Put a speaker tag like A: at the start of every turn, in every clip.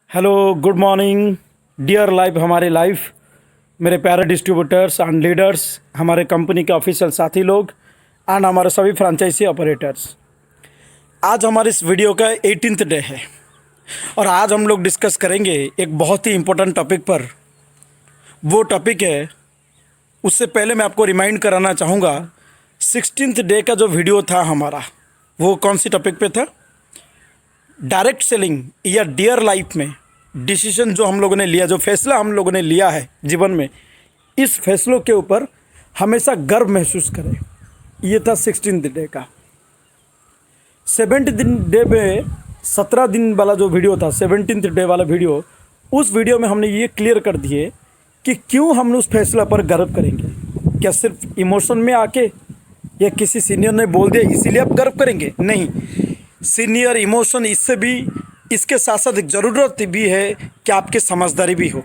A: Hello, good morning dear life, हमारे life, मेरे प्यारे डिस्ट्रीब्यूटर्स एंड लीडर्स, हमारे कंपनी के ऑफिशियल साथी लोग एंड हमारे सभी फ्रेंचाइजी ऑपरेटर्स। आज हमारे इस वीडियो का 18th डे है और आज हम लोग डिस्कस करेंगे एक बहुत ही इम्पोर्टेंट टॉपिक पर। वो टॉपिक है, उससे पहले मैं आपको रिमाइंड कराना चाहूँगा 16th डे का जो वीडियो था हमारा, वो कौन सी टॉपिक पे था? डायरेक्ट सेलिंग या डियर लाइफ में डिसीजन जो हम लोगों ने लिया, जो फैसला हम लोगों ने लिया है जीवन में, इस फैसलों के ऊपर हमेशा गर्व महसूस करें। ये था 16th डे का। 17th डे में 17 दिन वाला जो वीडियो था, 17th डे वाला वीडियो, उस वीडियो में हमने ये क्लियर कर दिए कि क्यों हम उस फैसला पर गर्व करेंगे। क्या सिर्फ इमोशन में आके या किसी सीनियर ने बोल दिया इसीलिए आप गर्व करेंगे? नहीं, सीनियर, इमोशन, इससे भी, इसके साथ साथ एक ज़रूरत भी है कि आपकी समझदारी भी हो।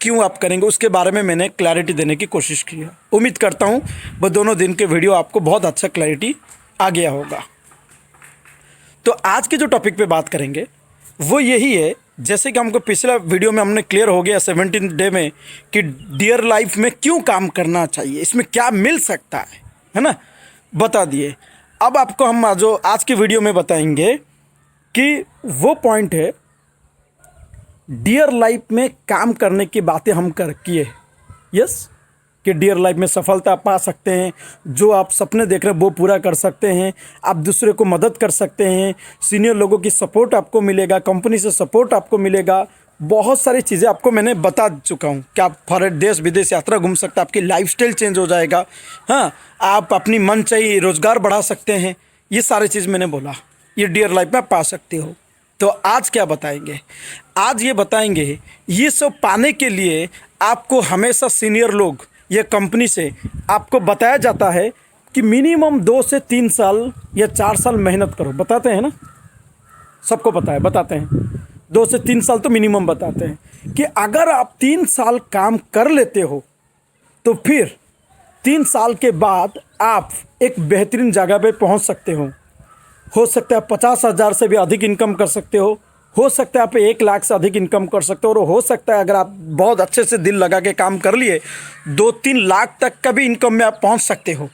A: क्यों आप करेंगे उसके बारे में मैंने क्लैरिटी देने की कोशिश की है। उम्मीद करता हूँ वो दोनों दिन के वीडियो आपको बहुत अच्छा क्लैरिटी आ गया होगा। तो आज के जो टॉपिक पे बात करेंगे वो यही है, जैसे कि हमको पिछला वीडियो में हमने क्लियर हो गया 17th डे में कि डियर लाइफ में क्यों काम करना चाहिए, इसमें क्या मिल सकता है ना, बता दिए। अब आपको हम जो आज की वीडियो में बताएंगे कि वो पॉइंट है, डियर लाइफ में काम करने की बातें हम कर किए। यस, कि डियर लाइफ में सफलता पा सकते हैं, जो आप सपने देख रहे हैं वो पूरा कर सकते हैं, आप दूसरे को मदद कर सकते हैं, सीनियर लोगों की सपोर्ट आपको मिलेगा, कंपनी से सपोर्ट आपको मिलेगा, बहुत सारी चीज़ें आपको मैंने बता चुका हूँ कि आप फॉर देश विदेश यात्रा घूम सकते हैं, आपकी लाइफस्टाइल चेंज हो जाएगा। हाँ, आप अपनी मन चाहिए रोज़गार बढ़ा सकते हैं। ये सारी चीज़ मैंने बोला, ये डियर लाइफ में आप पा सकते हो। तो आज क्या बताएंगे? आज ये बताएंगे, ये सब पाने के लिए आपको हमेशा सीनियर लोग या कंपनी से आपको बताया जाता है कि मिनिमम 2 से 3 साल या 4 साल मेहनत करो। बताते हैं ना, सबको पता है, बताते हैं 2 से 3 साल तो मिनिमम बताते हैं कि अगर आप 3 साल काम कर लेते हो तो फिर 3 साल के बाद आप एक बेहतरीन जगह पे पहुंच सकते हो सकता है 50,000 से भी अधिक इनकम कर सकते हो सकता है आप 1 लाख से अधिक इनकम कर सकते हो, और हो सकता है अगर आप बहुत अच्छे से दिल लगा के काम कर लिए 2-3 लाख तक का भी इनकम में आप पहुंच सकते हो।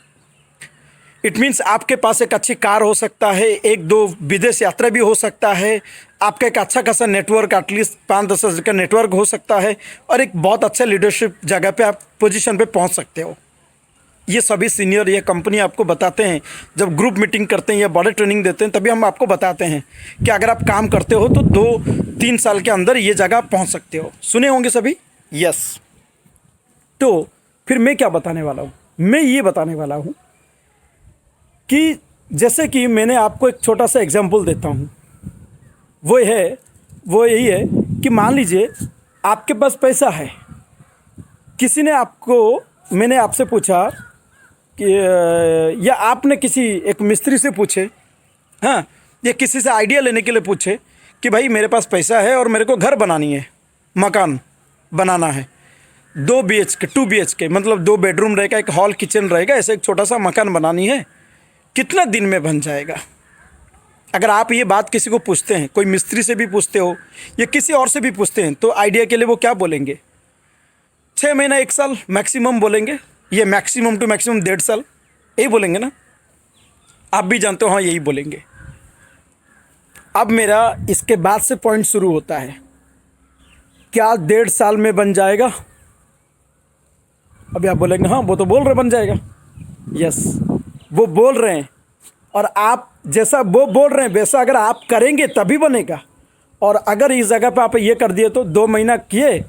A: इट मीन्स आपके पास एक अच्छी कार हो सकता है, 1-2 विदेश यात्रा भी हो सकता है, आपका एक अच्छा खासा नेटवर्क, एटलीस्ट 5-10 हज़ार का नेटवर्क हो सकता है, और एक बहुत अच्छा लीडरशिप जगह पे आप पोजीशन पे पहुंच सकते हो। ये सभी सीनियर, ये कंपनी आपको बताते हैं। जब ग्रुप मीटिंग करते हैं या बड़े ट्रेनिंग देते हैं तभी हम आपको बताते हैं कि अगर आप काम करते हो तो 2-3 साल के अंदर ये जगह पहुंच सकते हो। सुने होंगे सभी? यस। तो फिर मैं क्या बताने वाला हूँ? मैं ये बताने वाला हूँ कि जैसे कि मैंने आपको एक छोटा सा एग्जाम्पल देता हूँ। वो यही है कि मान लीजिए आपके पास पैसा है, किसी ने आपको, मैंने आपसे पूछा कि या आपने किसी एक मिस्त्री से पूछे, हाँ, या किसी से आइडिया लेने के लिए पूछे कि भाई मेरे पास पैसा है और मेरे को घर बनानी है, मकान बनाना है, 2 BHK 2 BHK मतलब 2 बेडरूम रहेगा, एक हॉल किचन रहेगा, ऐसे एक छोटा सा मकान बनानी है, कितना दिन में बन जाएगा? अगर आप ये बात किसी को पूछते हैं, कोई मिस्त्री से भी पूछते हो या किसी और से भी पूछते हैं, तो आइडिया के लिए वो क्या बोलेंगे? 6 महीना, 1 साल मैक्सिमम बोलेंगे, ये मैक्सिमम टू मैक्सिमम 1.5 साल, यही बोलेंगे ना? आप भी जानते हो, हाँ यही बोलेंगे। अब मेरा इसके बाद से पॉइंट शुरू होता है, क्या 1.5 साल में बन जाएगा? अभी आप बोलेंगे हाँ वो तो बोल रहे बन जाएगा। यस, वो बोल रहे हैं, और आप जैसा वो बोल रहे हैं वैसा अगर आप करेंगे तभी बनेगा। और अगर इस जगह पे आप ये कर दिए तो 2 महीना किए,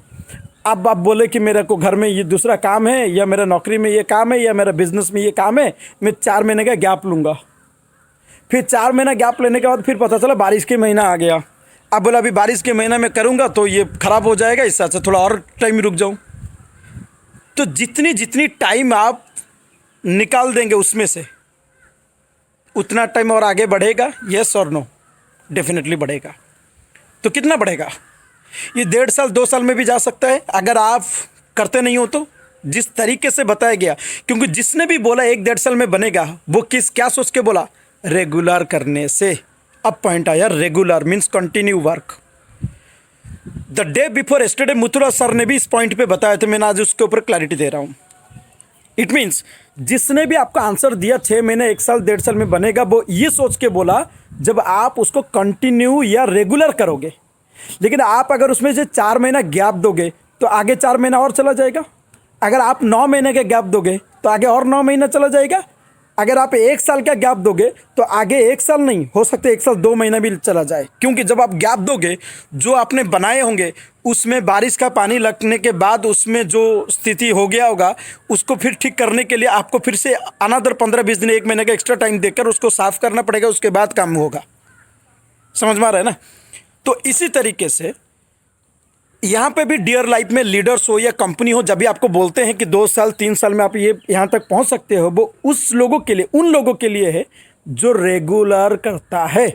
A: अब आप बोले कि मेरे को घर में ये दूसरा काम है, या मेरा नौकरी में ये काम है, या मेरा बिजनेस में ये काम है, मैं 4 महीने का गैप लूँगा। फिर 4 महीना गैप लेने के बाद फिर पता चला बारिश के महीना आ गया। अब बोला अभी बारिश के महीना में करूँगा तो ये ख़राब हो जाएगा, इससे अच्छा थोड़ा और टाइम रुक जाऊँ। तो जितनी जितनी टाइम आप निकाल देंगे उसमें से उतना टाइम और आगे बढ़ेगा। येस और नो? डेफिनेटली बढ़ेगा। तो कितना बढ़ेगा? ये 1.5 साल 2 साल में भी जा सकता है अगर आप करते नहीं हो तो, जिस तरीके से बताया गया। क्योंकि जिसने भी बोला 1-1.5 साल में बनेगा, वो क्या सोच के बोला? रेगुलर करने से। अब पॉइंट आया, regular means continue work. The day before yesterday Muthura sir ने भी इस पॉइंट पे बताया था, मैंने आज उसके ऊपर क्लैरिटी दे रहा हूँ। इट मीन्स जिसने भी आपका आंसर दिया 6 महीने 1 साल 1.5 साल में बनेगा, वो ये सोच के बोला जब आप उसको कंटिन्यू या रेगुलर करोगे। लेकिन आप अगर उसमें से 4 महीना गैप दोगे तो आगे 4 महीना और चला जाएगा। अगर आप 9 महीने का गैप दोगे तो आगे और 9 महीना चला जाएगा। अगर आप 1 साल का गैप दोगे तो आगे 1 साल नहीं, हो सकता है 1 साल 2 महीना भी चला जाए। क्योंकि जब आप गैप दोगे, जो आपने बनाए होंगे उसमें बारिश का पानी लगने के बाद उसमें जो स्थिति हो गया होगा, उसको फिर ठीक करने के लिए आपको फिर से अनदर 15-20 दिन 1 महीने का एक्स्ट्रा टाइम देकर उसको साफ़ करना पड़ेगा, उसके बाद काम होगा। समझ में आ रहा है ना? तो इसी तरीके से यहाँ पे भी डियर लाइफ में लीडर्स हो या कंपनी हो, जब भी आपको बोलते हैं कि 2 साल 3 साल में आप ये यहाँ तक पहुँच सकते हो, वो उस लोगों के लिए, उन लोगों के लिए है जो रेगुलर करता है,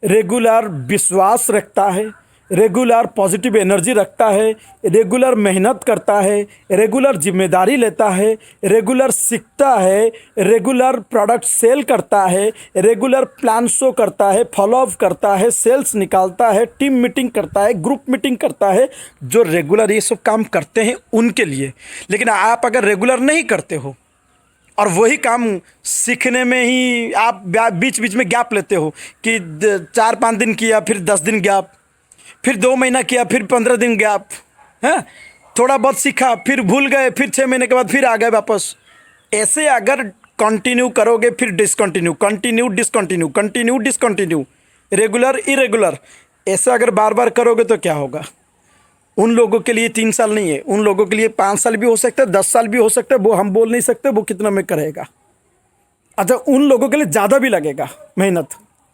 A: रेगुलर विश्वास रखता है, रेगुलर पॉजिटिव एनर्जी रखता है, रेगुलर मेहनत करता है, रेगुलर जिम्मेदारी लेता है, रेगुलर सीखता है, रेगुलर प्रोडक्ट सेल करता है, रेगुलर प्लान शो करता है, फॉलो अप करता है, सेल्स निकालता है, टीम मीटिंग करता है, ग्रुप मीटिंग करता है। जो रेगुलर ये सब काम करते हैं उनके लिए। लेकिन आप अगर रेगुलर नहीं करते हो और वही काम सीखने में ही आप बीच बीच में गैप लेते हो कि 4-5 दिन किया, फिर 10 दिन गैप, फिर 2 महीना किया, फिर 15 दिन गैप, है थोड़ा बहुत सीखा, फिर भूल गए, फिर 6 महीने के बाद फिर आ गए वापस। ऐसे अगर कंटिन्यू करोगे, फिर discontinue, continue discontinue, continue discontinue, regular irregular, ऐसा अगर बार बार करोगे तो क्या होगा? उन लोगों के लिए 3 साल नहीं है, उन लोगों के लिए 5 साल भी हो सकता है, 10 साल भी हो सकता है। वो हम बोल नहीं सकते वो कितना में करेगा। अच्छा, उन लोगों के लिए ज़्यादा भी लगेगा मेहनत।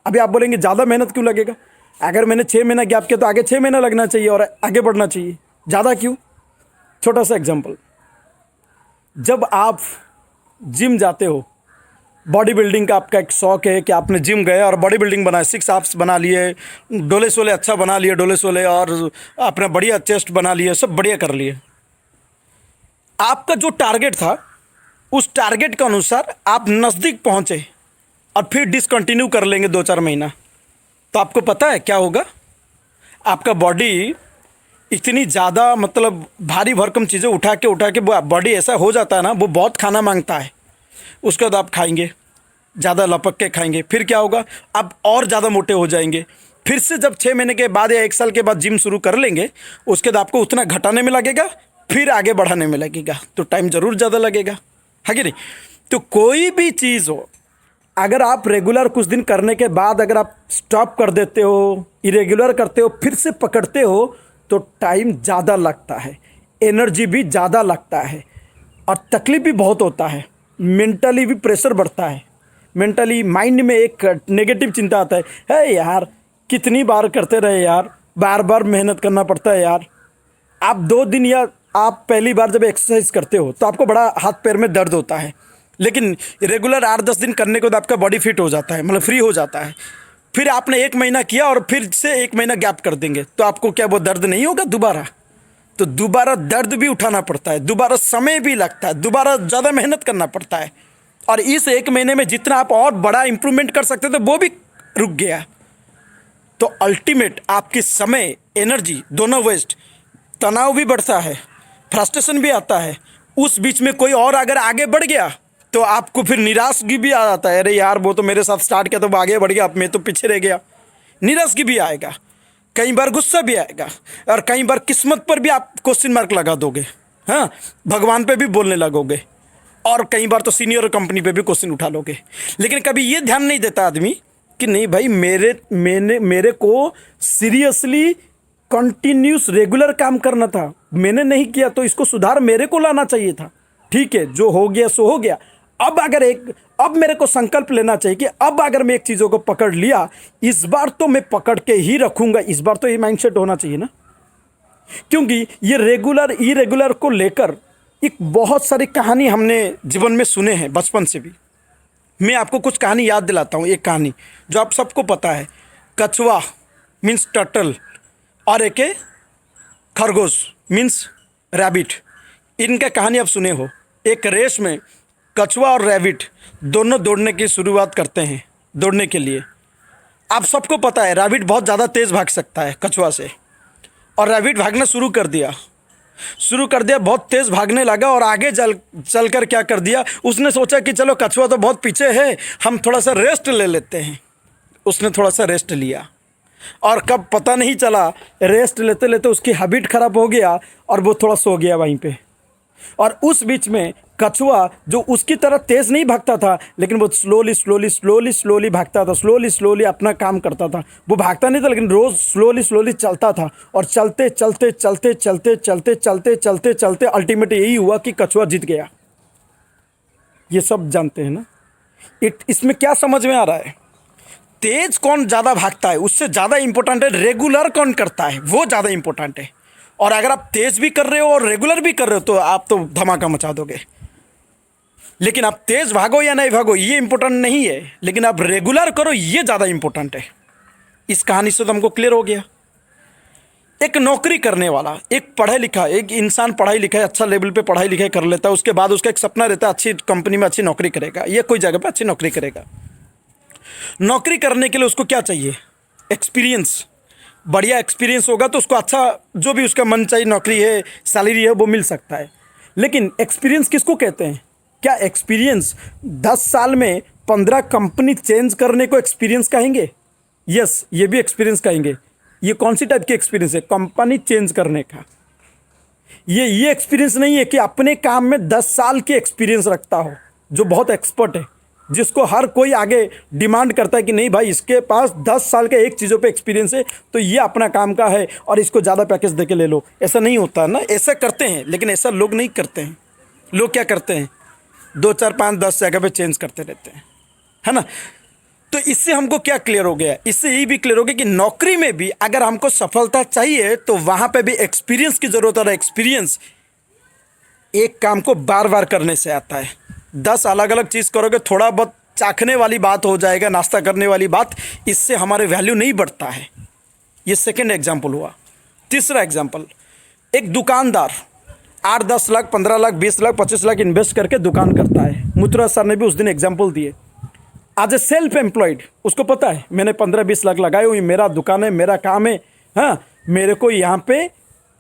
A: अभी आप बोलेंगे ज़्यादा मेहनत क्यों लगेगा? अगर मैंने 6 महीना गैप किया तो आगे 6 महीना लगना चाहिए और आगे बढ़ना चाहिए। ज़्यादा क्यों? छोटा सा एग्जांपल, जब आप जिम जाते हो, बॉडी बिल्डिंग का आपका एक शौक है कि आपने जिम गए और बॉडी बिल्डिंग बनाए, 6 एब्स बना लिए, डोले सोले अच्छा बना लिए, डोले सोले, और अपना बढ़िया चेस्ट बना लिए, सब बढ़िया कर लिए। आपका जो टारगेट था, उस टारगेट के अनुसार आप नज़दीक पहुँचे और फिर डिसकंटिन्यू कर लेंगे 2-4 महीना, तो आपको पता है क्या होगा? आपका बॉडी इतनी ज़्यादा, मतलब भारी भरकम चीज़ें उठा के बॉडी ऐसा हो जाता है ना, वो बहुत खाना मांगता है। उसके बाद आप खाएंगे, ज़्यादा लपक के खाएंगे, फिर क्या होगा? आप और ज़्यादा मोटे हो जाएंगे। फिर से जब 6 महीने के बाद या 1 साल के बाद जिम शुरू कर लेंगे, उसके बाद आपको उतना घटाने में लगेगा, फिर आगे बढ़ाने में लगेगा, तो टाइम ज़रूर ज़्यादा लगेगा, है कि नहीं? तो कोई भी चीज़ हो, अगर आप रेगुलर कुछ दिन करने के बाद अगर आप स्टॉप कर देते हो, इरेगुलर करते हो, फिर से पकड़ते हो, तो टाइम ज़्यादा लगता है, एनर्जी भी ज़्यादा लगता है और तकलीफ भी बहुत होता है। मेंटली भी प्रेशर बढ़ता है। मेंटली माइंड में एक नेगेटिव चिंता आता है यार कितनी बार करते रहे यार, बार बार मेहनत करना पड़ता है यार। आप 2 दिन या आप पहली बार जब एक्सरसाइज करते हो तो आपको बड़ा हाथ पैर में दर्द होता है, लेकिन रेगुलर 8-10 दिन करने के बाद आपका बॉडी फिट हो जाता है, मतलब फ्री हो जाता है। फिर आपने 1 महीना किया और फिर से 1 महीना गैप कर देंगे, तो आपको क्या वो दर्द नहीं होगा दोबारा? तो दोबारा दर्द भी उठाना पड़ता है, दोबारा समय भी लगता है, दोबारा ज़्यादा मेहनत करना पड़ता है। और इस 1 महीने में जितना आप और बड़ा इंप्रूवमेंट कर सकते थे वो भी रुक गया। तो अल्टीमेट आपकी समय, एनर्जी दोनों वेस्ट, तनाव भी बढ़ता है, फ्रस्ट्रेशन भी आता है। उस बीच में कोई और अगर आगे बढ़ गया तो आपको फिर निराशगी भी आ जाता है, अरे यार वो तो मेरे साथ स्टार्ट किया तो वो आगे बढ़ गया, अब मैं तो पीछे रह गया। निराशगी भी आएगा, कई बार गुस्सा भी आएगा, और कई बार किस्मत पर भी आप क्वेश्चन मार्क लगा दोगे, हाँ, भगवान पे भी बोलने लगोगे, और कई बार तो सीनियर कंपनी पे भी क्वेश्चन उठा लोगे। लेकिन कभी ये ध्यान नहीं देता आदमी कि नहीं भाई, मेरे को सीरियसली कंटिन्यूस रेगुलर काम करना था, मैंने नहीं किया तो इसको सुधार मेरे को लाना चाहिए था। ठीक है, जो हो गया सो हो गया। अब मेरे को संकल्प लेना चाहिए कि अब अगर मैं एक चीज़ों को पकड़ लिया, इस बार तो मैं पकड़ के ही रखूंगा। इस बार तो ये माइंडसेट होना चाहिए ना, क्योंकि ये रेगुलर इरेगुलर को लेकर एक बहुत सारी कहानी हमने जीवन में सुने हैं बचपन से भी। मैं आपको कुछ कहानी याद दिलाता हूँ। एक कहानी जो आप सबको पता है, कछुआ मीन्स टर्टल और एक खरगोश मीन्स रैबिट। इनका कहानी आप सुने हो। एक रेस में कछुआ और रैबिट दोनों दौड़ने की शुरुआत करते हैं। दौड़ने के लिए आप सबको पता है रैबिट बहुत ज़्यादा तेज़ भाग सकता है कछुआ से, और रैबिट भागना शुरू कर दिया, बहुत तेज़ भागने लगा और आगे चल कर क्या कर दिया, उसने सोचा कि चलो कछुआ तो बहुत पीछे है, हम थोड़ा सा रेस्ट ले लेते हैं। उसने थोड़ा सा रेस्ट लिया और कब पता नहीं चला, रेस्ट लेते लेते उसकी हैबिट ख़राब हो गया और वो थोड़ा सो गया वहीं पे। और उस बीच में कछुआ जो उसकी तरह तेज़ नहीं भागता था, लेकिन वो स्लोली भागता था, स्लोली अपना काम करता था। वो भागता नहीं था, लेकिन रोज़ स्लोली चलता था। और चलते अल्टीमेट यही हुआ कि कछुआ जीत गया। ये सब जानते हैं ना। इसमें क्या समझ में आ रहा है? तेज कौन ज़्यादा भागता है उससे ज़्यादा इंपॉर्टेंट है रेगुलर कौन करता है, वो ज़्यादा इंपॉर्टेंट है। और अगर आप तेज़ भी कर रहे हो और रेगुलर भी कर रहे हो तो आप तो धमाका मचा दोगे। लेकिन आप तेज़ भागो या नहीं भागो ये इंपॉर्टेंट नहीं है, लेकिन आप रेगुलर करो ये ज़्यादा इंपॉर्टेंट है। इस कहानी से तो हमको क्लियर हो गया। एक नौकरी करने वाला, एक पढ़ा लिखा, एक इंसान पढ़ाई लिखाई अच्छा लेवल पे पढ़ाई लिखाई कर लेता है, उसके बाद उसका एक सपना रहता है अच्छी कंपनी में अच्छी नौकरी करेगा, ये कोई जगह पे अच्छी नौकरी करेगा। नौकरी करने के लिए उसको क्या चाहिए? एक्सपीरियंस। बढ़िया एक्सपीरियंस होगा तो उसको अच्छा जो भी उसका मन चाहिए नौकरी है, सैलरी है, वो मिल सकता है। लेकिन एक्सपीरियंस किसको कहते हैं? क्या एक्सपीरियंस 10 साल में 15 कंपनी चेंज करने को एक्सपीरियंस कहेंगे? यस, ये भी एक्सपीरियंस कहेंगे। ये कौन सी टाइप की एक्सपीरियंस है? कंपनी चेंज करने का। ये एक्सपीरियंस नहीं है कि अपने काम में 10 साल की एक्सपीरियंस रखता हो, जो बहुत एक्सपर्ट है, जिसको हर कोई आगे डिमांड करता है कि नहीं भाई इसके पास 10 साल के एक चीज़ों पे एक्सपीरियंस है तो ये अपना काम का है और इसको ज़्यादा पैकेज दे के ले लो। ऐसा नहीं होता ना। ऐसा करते हैं लेकिन ऐसा लोग नहीं करते हैं। लोग क्या करते हैं? 2 4 5 10 जगह पे चेंज करते रहते हैं, है ना। तो इससे हमको क्या क्लियर हो गया? इससे ये भी क्लियर हो गया कि नौकरी में भी अगर हमको सफलता चाहिए तो वहाँ पे भी एक्सपीरियंस की ज़रूरत है। एक्सपीरियंस एक काम को बार बार करने से आता है। 10 अलग अलग चीज़ करोगे, थोड़ा बहुत चाखने वाली बात हो जाएगा, नाश्ता करने वाली बात, इससे हमारे वैल्यू नहीं बढ़ता है। ये सेकंड एग्जाम्पल हुआ। तीसरा एग्जाम्पल, एक दुकानदार 8 10 लाख 15 लाख 20 लाख 25 लाख इन्वेस्ट करके दुकान करता है। मुत्रा सर ने भी उस दिन एग्जाम्पल दिए। आज ए सेल्फ एम्प्लॉयड, उसको पता है मैंने 15 20 लाख लगाए हुए, मेरा दुकान है, मेरा काम है, हाँ, मेरे को यहाँ पे,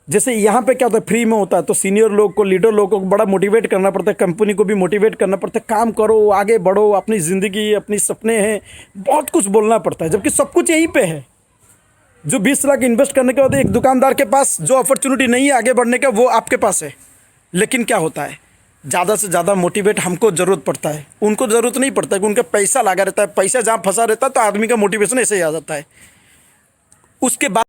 A: जैसे यहाँ पे क्या होता है फ्री में होता है तो सीनियर लोग को, लीडर लोगों को बड़ा मोटिवेट करना पड़ता है, कंपनी को भी मोटिवेट करना पड़ता है, काम करो, आगे बढ़ो, अपनी ज़िंदगी, अपनी सपने हैं, बहुत कुछ बोलना पड़ता है, जबकि सब कुछ यहीं पे है। जो 20 लाख इन्वेस्ट करने के बाद एक दुकानदार के पास जो अपॉर्चुनिटी नहीं है आगे बढ़ने का, वो आपके पास है। लेकिन क्या होता है, ज़्यादा से ज़्यादा मोटिवेट हमको ज़रूरत पड़ता है, उनको ज़रूरत नहीं पड़ता है कि उनका पैसा लगा रहता है। पैसा जहाँ फंसा रहता है तो आदमी का मोटिवेशन ऐसे ही आ जाता है। उसके बाद